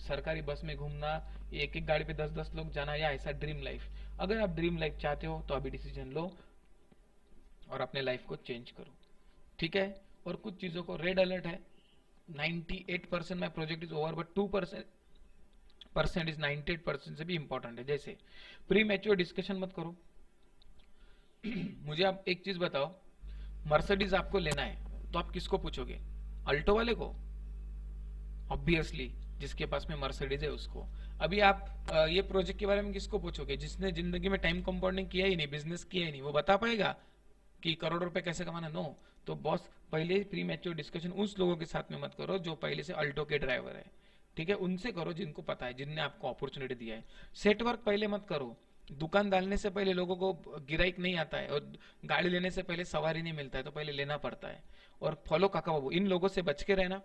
सरकारी बस में घूमना, एक एक गाड़ी पे 10-10 लोग जाना, या ऐसा ड्रीम लाइफ। अगर आप ड्रीम लाइफ चाहते हो तो अभी डिसीजन लो और अपने लाइफ को चेंज करो, ठीक है। और कुछ चीजों को रेड अलर्ट है। 98% my project is over, but 2% is 98% से भी इंपॉर्टेंट है। जैसे प्री मैच्योर डिस्कशन मत करो। मुझे आप एक चीज बताओ, मर्सिडीज आपको लेना है तो आप किसको पूछोगे? अल्टो वाले को, ऑब्वियसली, जिसके पास में मर्सिडीज है उसको। अभी आप ये प्रोजेक्ट के बारे में किसको पूछोगे? जिसने जिंदगी में टाइम कंपाउंडिंग किया ही नहीं, बिजनेस किया ही नहीं, वो बता पाएगा कि करोड़ रुपए कैसे कमाना? नो। तो बॉस, पहले प्री मैच्योर डिस्कशन उस लोगों के साथ में मत करो जो पहले से अल्टो के ड्राइवर है, ठीक है, उनसे करो जिनको पता है, जिनने आपको अपॉर्चुनिटी दिया है। सेट वर्क पहले मत करो। दुकान डालने से पहले लोगों को गिराइक नहीं आता है, और गाड़ी लेने से पहले सवारी नहीं मिलता है, तो पहले लेना पड़ता है। और फॉलो काका बाबू, इन लोगों से बच के रहना।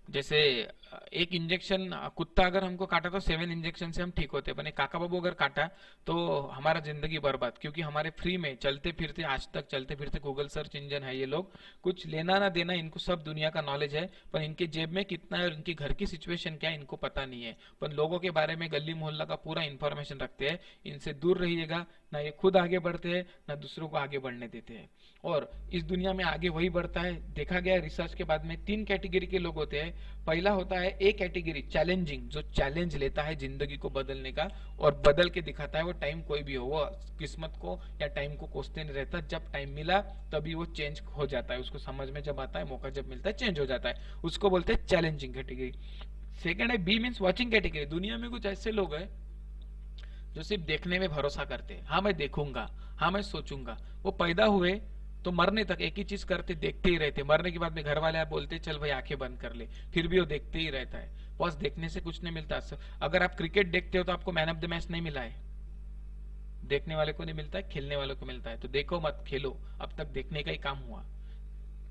जैसे एक इंजेक्शन, कुत्ता अगर हमको काटा तो 7 इंजेक्शन से हम ठीक होते, पर काका बाबू अगर काटा तो हमारा जिंदगी बर्बाद। क्योंकि हमारे फ्री में चलते फिरते, आज तक चलते फिरते गूगल सर्च इंजन है ये लोग, कुछ लेना ना देना इनको सब दुनिया का नॉलेज है, पर इनके जेब में कितना है और इनके घर की सिचुएशन क्या है इनको पता नहीं है। पर लोगों के बारे में, गली मोहल्ला का पूरा इंफॉर्मेशन रखते हैं। इनसे दूर रहिएगा, ना ये खुद आगे बढ़ते हैं ना दूसरों को आगे बढ़ने देते हैं। और इस दुनिया में आगे वही बढ़ता है, देखा गया रिसर्च के बाद में 3 कैटेगरी के लोग होते हैं। पहला होता है ए कैटेगरी, चैलेंजिंग, जो चैलेंज लेता है जिंदगी को बदलने का और बदल के दिखाता है। वो टाइम कोई भी हो, वो किस्मत को या टाइम को कोसते नहीं रहता। जब टाइम मिला तभी वो चेंज हो जाता है, उसको समझ में जब आता है, मौका जब मिलता है चेंज हो जाता है, उसको बोलते हैं चैलेंजिंग कैटेगरी। सेकेंड है बी मीन्स वॉचिंग कैटेगरी। दुनिया में कुछ ऐसे लोग हैं जो सिर्फ देखने में भरोसा करते हैं, हाँ मैं देखूंगा, हाँ मैं सोचूंगा। वो पैदा हुए तो मरने तक एक ही चीज करते, देखते ही रहते। मरने के बाद में घर वाले आप बोलते चल भाई आंखें बंद कर ले, फिर भी वो देखते ही रहता है। बस देखने से कुछ नहीं मिलता। अगर आप क्रिकेट देखते हो तो आपको मैन ऑफ द मैच नहीं मिला है, देखने वाले को नहीं मिलता है, खेलने वाले को मिलता है। तो देखो मत, खेलो, अब तक देखने का ही काम हुआ।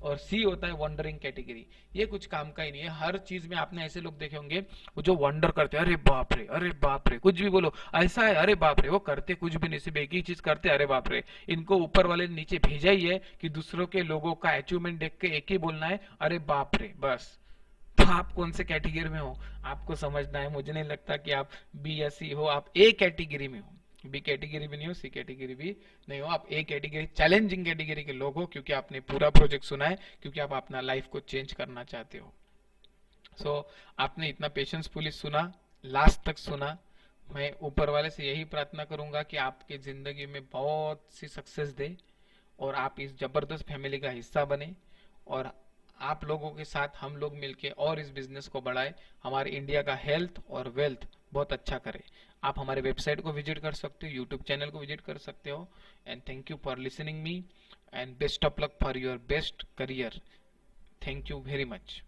और सी होता है वंडरिंग कैटेगरी। ये कुछ काम का ही नहीं है। हर चीज में आपने ऐसे लोग देखे होंगे वो जो वंडर करते हैं, अरे बाप रे, अरे बाप रे, कुछ भी बोलो ऐसा है, अरे बाप रे। वो करते कुछ भी नहीं, सिर्फ एक ही चीज करते, अरे बाप रे। इनको ऊपर वाले ने नीचे भेजा ही है कि दूसरों के लोगों का अचीवमेंट देख के एक ही बोलना है, अरे बाप रे, बस। तो आप कौन से कैटेगरी में हो आपको समझना है। मुझे नहीं लगता कि आप बी या सी हो, आप ए कैटेगरी में हो। बी कैटेगरी भी नहीं हो, सी कैटेगरी भी नहीं हो, आप ए कैटेगरी, चैलेंजिंग कैटेगरी के लोग हो, क्योंकि आपने पूरा प्रोजेक्ट सुना है, क्योंकि आप अपना लाइफ को चेंज करना चाहते हो। आपने इतना पेशेंसफुली सुना, लास्ट तक सुना। मैं ऊपर वाले से यही प्रार्थना करूंगा कि आपकी जिंदगी में बहुत सी सक्सेस दे और आप इस जबरदस्त फैमिली का हिस्सा बने, और आप लोगों के साथ हम लोग मिलके और इस बिजनेस को बढ़ाए, हमारे इंडिया का हेल्थ और वेल्थ बहुत अच्छा करे। आप हमारे वेबसाइट को विजिट कर सकते हो, यूट्यूब चैनल को विजिट कर सकते हो। And thank you for listening me, and best of luck for your best career. Thank you very much.